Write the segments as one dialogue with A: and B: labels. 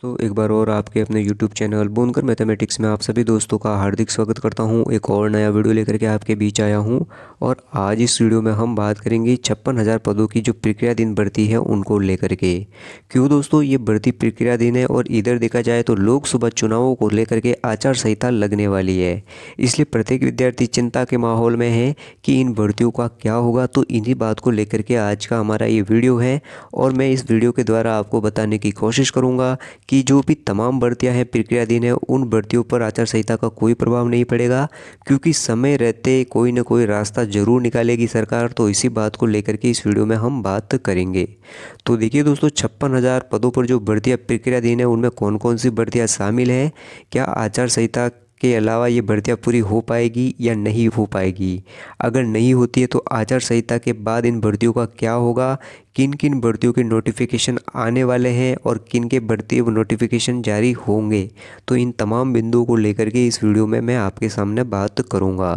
A: तो एक बार और आपके अपने YouTube चैनल बोनकर मैथमेटिक्स में आप सभी दोस्तों का हार्दिक स्वागत करता हूं। एक और नया वीडियो लेकर के आपके बीच आया हूं और आज इस वीडियो में हम बात करेंगे 56,000 पदों की जो प्रक्रियाधीन भर्ती है उनको लेकर के। क्यों दोस्तों ये भर्ती प्रक्रियाधीन है और इधर देखा जाए तो लोकसभा चुनावों को लेकर के आचार संहिता लगने वाली है, इसलिए प्रत्येक विद्यार्थी चिंता के माहौल में है कि इन भर्तियों का क्या होगा। तो इन्हीं बात को लेकर के आज का हमारा ये वीडियो है और मैं इस वीडियो के द्वारा आपको बताने की कोशिश करूँगा कि जो भी तमाम भर्तियां हैं प्रक्रियाधीन है उन भर्तियों पर आचार संहिता का कोई प्रभाव नहीं पड़ेगा, क्योंकि समय रहते कोई ना कोई रास्ता जरूर निकालेगी सरकार। तो इसी बात को लेकर के इस वीडियो में हम बात करेंगे। तो देखिए दोस्तों, 56,000 पदों पर जो भर्तियां प्रक्रियाधीन है उनमें कौन कौन सी भर्तियां शामिल हैं, क्या आचार संहिता के अलावा ये भर्तियां पूरी हो पाएगी या नहीं हो पाएगी, अगर नहीं होती है तो आचार संहिता के बाद इन भर्तियों का क्या होगा, किन किन भर्तियों के नोटिफिकेशन आने वाले हैं और किन के भर्ती नोटिफिकेशन जारी होंगे। तो इन तमाम बिंदुओं को लेकर के इस वीडियो में मैं आपके सामने बात करूंगा।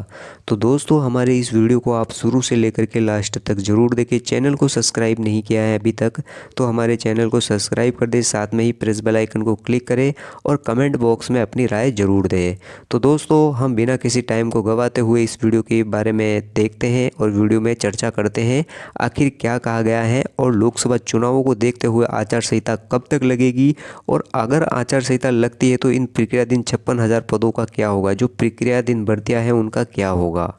A: तो दोस्तों, हमारे इस वीडियो को आप शुरू से लेकर के लास्ट तक ज़रूर देखें। चैनल को सब्सक्राइब नहीं किया है अभी तक तो हमारे चैनल को सब्सक्राइब कर दें, साथ में ही प्रेस बेल आइकन को क्लिक करें और कमेंट बॉक्स में अपनी राय ज़रूर दें। तो दोस्तों, हम बिना किसी टाइम को गंवाते हुए इस वीडियो के बारे में देखते हैं और वीडियो में चर्चा करते हैं आखिर क्या कहा गया है और लोकसभा चुनावों को देखते हुए आचार संहिता कब तक लगेगी, और अगर आचार संहिता लगती है तो इन प्रक्रियाधीन 56,000 पदों का क्या होगा, जो प्रक्रियाधीन भर्तियां हैं उनका क्या होगा।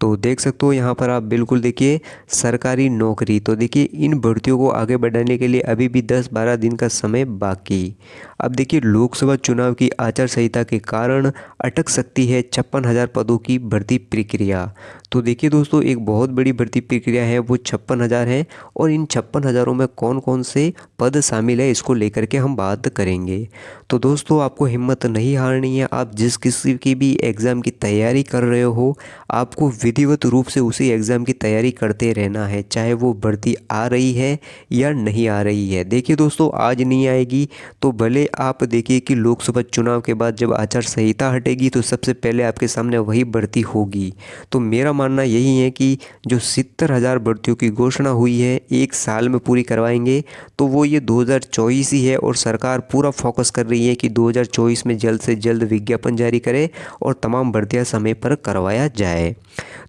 A: तो देख सकते हो यहाँ पर आप बिल्कुल देखिए सरकारी नौकरी। तो देखिए इन भर्तियों को आगे बढ़ाने के लिए अभी भी 10-12 दिन का समय बाकी। अब देखिए लोकसभा चुनाव की आचार संहिता के कारण अटक सकती है 56,000 पदों की भर्ती प्रक्रिया। तो देखिए दोस्तों, एक बहुत बड़ी भर्ती प्रक्रिया है वो 56,000 है और इन 56,000 में कौन कौन से पद शामिल है इसको लेकर के हम बात करेंगे। तो दोस्तों, आपको हिम्मत नहीं हारनी है। आप जिस किसी की भी एग्ज़ाम की तैयारी कर रहे हो आपको विधिवत रूप से उसी एग्ज़ाम की तैयारी करते रहना है, चाहे वो भर्ती आ रही है या नहीं आ रही है। देखिए दोस्तों, आज नहीं आएगी तो भले आप देखिए कि लोकसभा चुनाव के बाद जब आचार संहिता हटेगी तो सबसे पहले आपके सामने वही भर्ती होगी। तो मेरा मानना यही है कि जो 70,000 भर्तियों की घोषणा हुई है एक साल में पूरी करवाएंगे, तो वो ये 2024 ही है और सरकार पूरा फोकस कर रही है कि 2024 में जल्द से जल्द विज्ञापन जारी करे और तमाम भर्तियां समय पर करवाया जाए।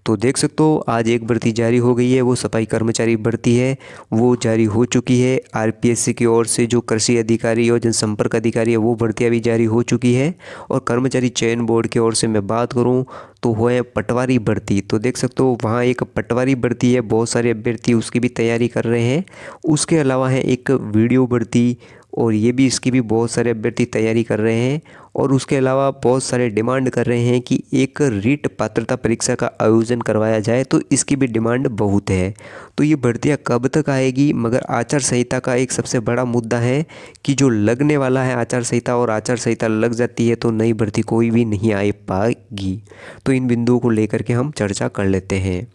A: तो देख सकते हो आज एक भर्ती जारी हो गई है, वो सफाई कर्मचारी भर्ती है, वो जारी हो चुकी है। आरपीएससी की ओर से जो कृषि अधिकारी और जनसंपर्क अधिकारी है वो भर्तियां भी जारी हो चुकी है। और कर्मचारी चयन बोर्ड की ओर से मैं बात करूं तो वो है पटवारी भर्ती। तो देख सकते हो वहाँ एक पटवारी भर्ती है, बहुत सारे अभ्यर्थी उसकी भी तैयारी कर रहे हैं। उसके अलावा है एक वीडियो भर्ती और ये भी इसकी भी बहुत सारे अभ्यर्थी तैयारी कर रहे हैं। और उसके अलावा बहुत सारे डिमांड कर रहे हैं कि एक रीट पात्रता परीक्षा का आयोजन करवाया जाए, तो इसकी भी डिमांड बहुत है। तो ये भर्तियां कब तक आएगी, मगर आचार संहिता का एक सबसे बड़ा मुद्दा है कि जो लगने वाला है आचार संहिता, और आचार संहिता लग जाती है तो नई भर्ती कोई भी नहीं आ पाएगी। तो इन बिंदुओं को लेकर के हम चर्चा कर लेते हैं।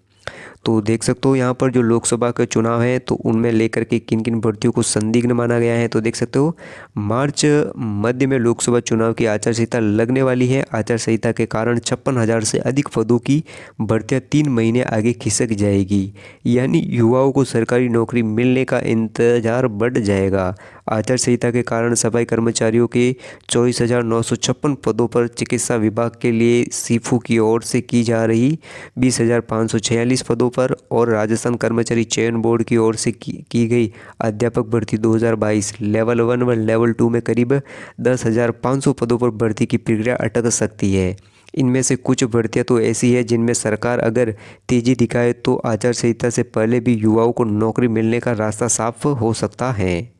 A: तो देख सकते हो यहाँ पर जो लोकसभा के चुनाव है तो उनमें लेकर के किन किन भर्तियों को संदिग्ध माना गया है। तो देख सकते हो मार्च मध्य में लोकसभा चुनाव की आचार संहिता लगने वाली है। आचार संहिता के कारण 56,000 से अधिक पदों की भर्तियां 3 महीने आगे खिसक जाएगी, यानी युवाओं को सरकारी नौकरी मिलने का इंतजार बढ़ जाएगा। आचार संहिता के कारण सफाई कर्मचारियों के 24,956 पदों पर चिकित्सा विभाग के लिए सीफू की ओर से की जा रही 20,546 पदों पर, और राजस्थान कर्मचारी चयन बोर्ड की ओर से की गई अध्यापक भर्ती 2022 लेवल 1 व लेवल 2 में करीब 10,500 पदों पर भर्ती की प्रक्रिया अटक सकती है। इनमें से कुछ भर्तियां तो ऐसी है जिनमें सरकार अगर तेजी दिखाए तो आचार संहिता से पहले भी युवाओं को नौकरी मिलने का रास्ता साफ हो सकता है।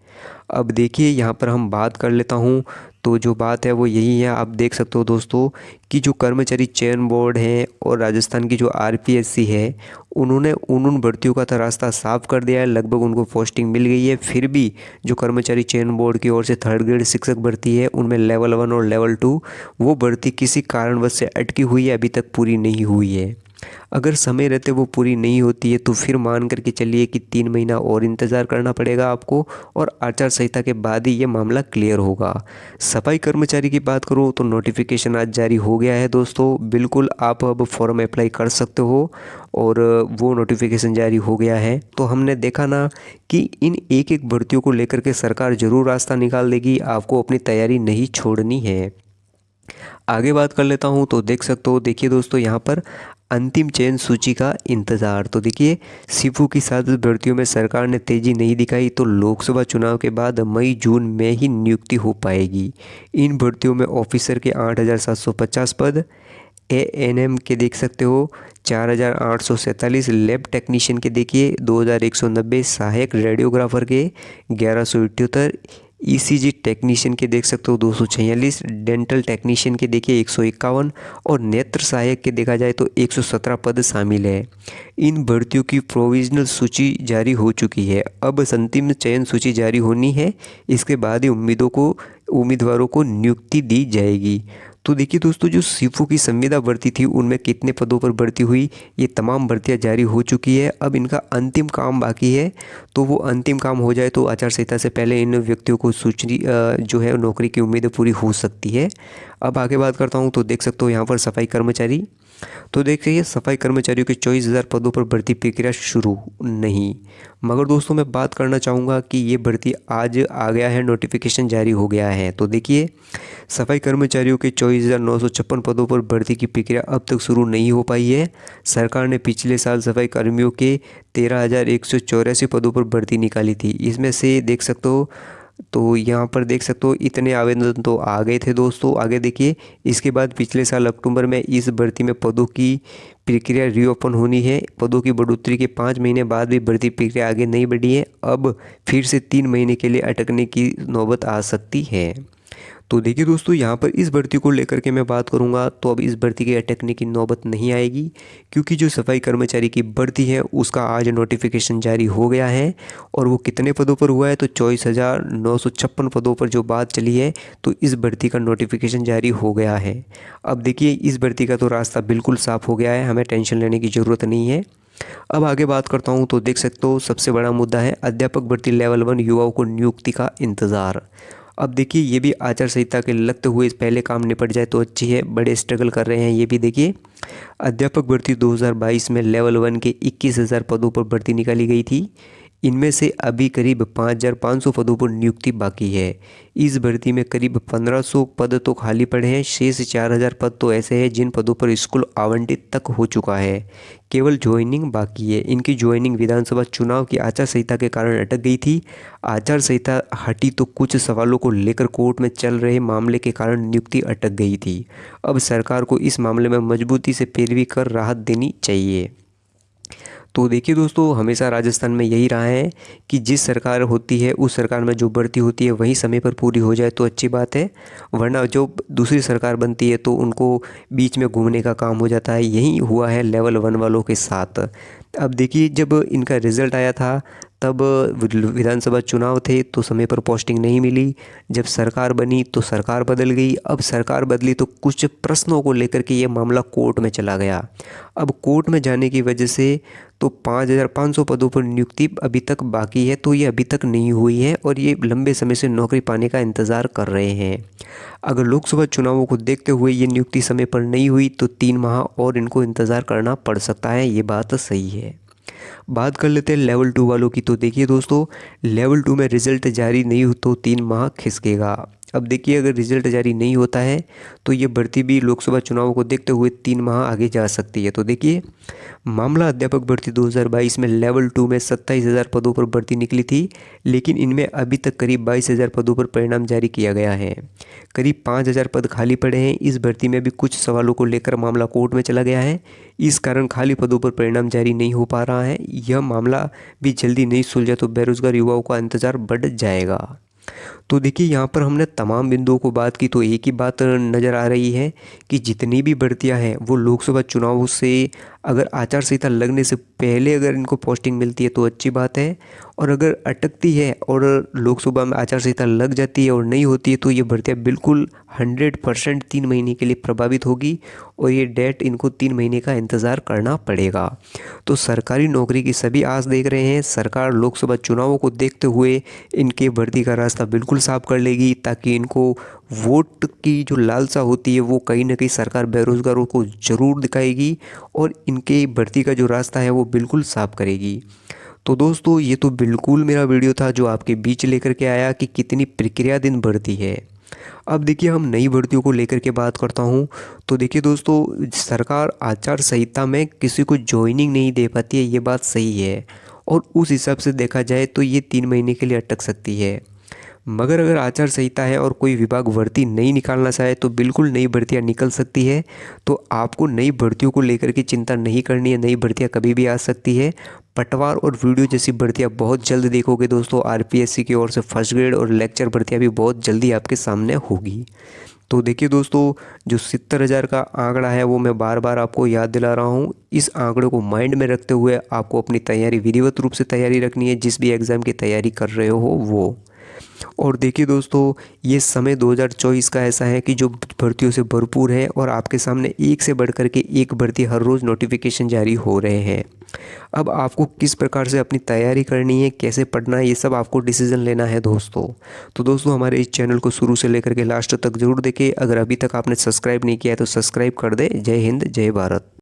A: अब देखिए यहाँ पर हम बात कर लेता हूँ। तो जो बात है वो यही है, आप देख सकते हो दोस्तों कि जो कर्मचारी चयन बोर्ड है और राजस्थान की जो आरपीएससी है उन्होंने उन भर्तियों का तो रास्ता साफ कर दिया है, लगभग उनको पोस्टिंग मिल गई है। फिर भी जो कर्मचारी चयन बोर्ड की ओर से 3rd ग्रेड शिक्षक भर्ती है उनमें लेवल 1 और लेवल 2 वो भर्ती किसी कारणवश से अटकी हुई है, अभी तक पूरी नहीं हुई है। अगर समय रहते वो पूरी नहीं होती है तो फिर मान करके चलिए कि 3 महीना और इंतज़ार करना पड़ेगा आपको और आचार संहिता के बाद ही ये मामला क्लियर होगा। सफाई कर्मचारी की बात करूँ तो नोटिफिकेशन आज जारी हो गया है दोस्तों, बिल्कुल आप अब फॉर्म अप्लाई कर सकते हो और वो नोटिफिकेशन जारी हो गया है। तो हमने देखा ना कि इन एक एक भर्तियों को लेकर के सरकार ज़रूर रास्ता निकाल देगी, आपको अपनी तैयारी नहीं छोड़नी है। आगे बात कर लेता हूँ तो देख सकते हो, देखिए दोस्तों यहाँ पर अंतिम चयन सूची का इंतज़ार। तो देखिए सीफू की 7 भर्तियों में सरकार ने तेज़ी नहीं दिखाई तो लोकसभा चुनाव के बाद मई जून में ही नियुक्ति हो पाएगी। इन भर्तियों में ऑफिसर के 8,750 पद, एएनएम के देख सकते हो 4,847, लैब टेक्नीशियन के देखिए 2,190, सहायक रेडियोग्राफर के 1,178, ईसीजी टेक्नीशियन के देख सकते हो 246, डेंटल टेक्नीशियन के देखिए 151 और नेत्र सहायक के देखा जाए तो 117 पद शामिल है। इन भर्तियों की प्रोविजनल सूची जारी हो चुकी है, अब अंतिम चयन सूची जारी होनी है, इसके बाद ही उम्मीदवारों को नियुक्ति दी जाएगी। तो देखिए दोस्तों, जो सीफू की संविदा भर्ती थी उनमें कितने पदों पर भर्ती हुई, ये तमाम भर्तियां जारी हो चुकी है, अब इनका अंतिम काम बाकी है। तो वो अंतिम काम हो जाए तो आचार संहिता से पहले इन व्यक्तियों को सूची जो है नौकरी की उम्मीदें पूरी हो सकती है। अब आगे बात करता हूँ तो देख सकते हो यहाँ पर सफाई कर्मचारी। तो देखिए सफाई कर्मचारियों के 24,000 पदों पर भर्ती प्रक्रिया शुरू नहीं, मगर दोस्तों मैं बात करना चाहूँगा कि ये भर्ती आज आ गया है, नोटिफिकेशन जारी हो गया है। तो देखिए सफाई कर्मचारियों के 24,956 पदों पर भर्ती की प्रक्रिया अब तक शुरू नहीं हो पाई है। सरकार ने पिछले साल सफाई कर्मियों के 13,184 पदों पर भर्ती निकाली थी, इसमें से देख सकते हो तो यहाँ पर देख सकते हो इतने आवेदन तो आ गए थे दोस्तों। आगे देखिए इसके बाद पिछले साल अक्टूबर में इस भर्ती में पदों की प्रक्रिया रीओपन होनी है। पदों की बढ़ोतरी के 5 महीने बाद भी भर्ती प्रक्रिया आगे नहीं बढ़ी है, अब फिर से 3 महीने के लिए अटकने की नौबत आ सकती है। तो देखिए दोस्तों, यहाँ पर इस भर्ती को लेकर के मैं बात करूँगा तो अब इस भर्ती के अटकने की नौबत नहीं आएगी, क्योंकि जो सफाई कर्मचारी की भर्ती है उसका आज नोटिफिकेशन जारी हो गया है और वो कितने पदों पर हुआ है तो 24,956 पदों पर जो बात चली है, तो इस भर्ती का नोटिफिकेशन जारी हो गया है। अब देखिए इस भर्ती का तो रास्ता बिल्कुल साफ हो गया है, हमें टेंशन लेने की ज़रूरत नहीं है। अब आगे बात करता हूँ तो देख सकते हो सबसे बड़ा मुद्दा है अध्यापक भर्ती लेवल 1 युवाओं को नियुक्ति का इंतज़ार। अब देखिए ये भी आचार संहिता के लगते हुए पहले काम निपट जाए तो अच्छी है, बड़े स्ट्रगल कर रहे हैं ये भी। देखिए अध्यापक भर्ती 2022 में लेवल 1 के 21,000 पदों पर भर्ती निकाली गई थी, इनमें से अभी करीब 5,500 पदों पर नियुक्ति बाकी है। इस भर्ती में करीब 1,500 पद तो खाली पड़े हैं, शेष 4,000 पद तो ऐसे हैं जिन पदों पर स्कूल आवंटित तक हो चुका है, केवल ज्वाइनिंग बाकी है। इनकी ज्वाइनिंग विधानसभा चुनाव की आचार संहिता के कारण अटक गई थी। आचार संहिता हटी तो कुछ सवालों को लेकर कोर्ट में चल रहे मामले के कारण नियुक्ति अटक गई थी। अब सरकार को इस मामले में मजबूती से पैरवी कर राहत देनी चाहिए। तो देखिए दोस्तों, हमेशा राजस्थान में यही रहा है कि जिस सरकार होती है उस सरकार में जो भर्ती होती है वही समय पर पूरी हो जाए तो अच्छी बात है, वरना जो दूसरी सरकार बनती है तो उनको बीच में घूमने का काम हो जाता है। यही हुआ है लेवल 1 वालों के साथ। अब देखिए जब इनका रिज़ल्ट आया था तब विधानसभा चुनाव थे तो समय पर पोस्टिंग नहीं मिली, जब सरकार बनी तो सरकार बदल गई। अब सरकार बदली तो कुछ प्रश्नों को लेकर के ये मामला कोर्ट में चला गया। अब कोर्ट में जाने की वजह से तो 5,500 पदों पर नियुक्ति अभी तक बाकी है, तो ये अभी तक नहीं हुई है और ये लंबे समय से नौकरी पाने का इंतज़ार कर रहे हैं। अगर लोकसभा चुनावों को देखते हुए ये नियुक्ति समय पर नहीं हुई तो 3 माह और इनको इंतज़ार करना पड़ सकता है, ये बात सही है। बात कर लेते हैं लेवल 2 वालों की। तो देखिए दोस्तों, लेवल 2 में रिज़ल्ट जारी नहीं हो तो 3 माह खिसकेगा। अब देखिए अगर रिज़ल्ट जारी नहीं होता है तो ये भर्ती भी लोकसभा चुनावों को देखते हुए 3 माह आगे जा सकती है। तो देखिए मामला अध्यापक भर्ती 2022 में लेवल 2 में 27,000 पदों पर भर्ती निकली थी, लेकिन इनमें अभी तक करीब 22,000 पदों पर परिणाम जारी किया गया है। करीब 5,000 पद खाली पड़े हैं। इस भर्ती में भी कुछ सवालों को लेकर मामला कोर्ट में चला गया है, इस कारण खाली पदों पर परिणाम जारी नहीं हो पा रहा है। यह मामला भी जल्दी नहीं सुलझा तो बेरोजगार युवाओं का इंतजार बढ़ जाएगा। तो देखिए यहाँ पर हमने तमाम बिंदुओं को बात की तो एक ही बात नज़र आ रही है कि जितनी भी भर्तियां हैं वो लोकसभा चुनाव से अगर आचार संहिता लगने से पहले अगर इनको पोस्टिंग मिलती है तो अच्छी बात है, और अगर अटकती है और लोकसभा में आचार संहिता लग जाती है और नहीं होती है तो ये भर्तियाँ बिल्कुल 100% 3 महीने के लिए प्रभावित होगी और ये डेट इनको 3 महीने का इंतज़ार करना पड़ेगा। तो सरकारी नौकरी की सभी आस देख रहे हैं, सरकार लोकसभा चुनावों को देखते हुए इनके भर्ती का रास्ता बिल्कुल साफ कर लेगी, ताकि इनको वोट की जो लालसा होती है वो कहीं ना कहीं सरकार बेरोज़गारों को ज़रूर दिखाएगी और इनके भर्ती का जो रास्ता है वो बिल्कुल साफ करेगी। तो दोस्तों ये तो बिल्कुल मेरा वीडियो था जो आपके बीच लेकर के आया कि कितनी प्रक्रिया दिन बढ़ती है। अब देखिए हम नई भर्तियों को लेकर के बात करता हूँ। तो देखिए दोस्तों, सरकार आचार संहिता में किसी को ज्वाइनिंग नहीं दे पाती है, ये बात सही है, और उस हिसाब से देखा जाए तो ये 3 महीने के लिए अटक सकती है। मगर अगर आचार संहिता है और कोई विभाग भर्ती नहीं निकालना चाहे तो बिल्कुल नई भर्तियाँ निकल सकती है। तो आपको नई भर्तियों को लेकर के चिंता नहीं करनी है, नई भर्तियाँ कभी भी आ सकती है। पटवार और वीडियो जैसी भर्तियाँ बहुत जल्द देखोगे दोस्तों, आरपीएससी की ओर से फर्स्ट ग्रेड और लेक्चर भर्तियाँ भी बहुत जल्दी आपके सामने होगी। तो देखिए दोस्तों, जो 70,000 का आंकड़ा है वो मैं बार बार आपको याद दिला रहा हूँ। इस आंकड़े को माइंड में रखते हुए आपको अपनी तैयारी विधिवत रूप से तैयारी रखनी है, जिस भी एग्ज़ाम की तैयारी कर रहे हो वो। और देखिए दोस्तों, ये समय 2024 का ऐसा है कि जो भर्तियों से भरपूर है और आपके सामने एक से बढ़कर के एक भर्ती हर रोज़ नोटिफिकेशन जारी हो रहे हैं। अब आपको किस प्रकार से अपनी तैयारी करनी है, कैसे पढ़ना है, ये सब आपको डिसीजन लेना है दोस्तों। तो दोस्तों हमारे इस चैनल को शुरू से लेकर के लास्ट तक ज़रूर देखें। अगर अभी तक आपने सब्सक्राइब नहीं किया है तो सब्सक्राइब कर दें। जय हिंद, जय भारत।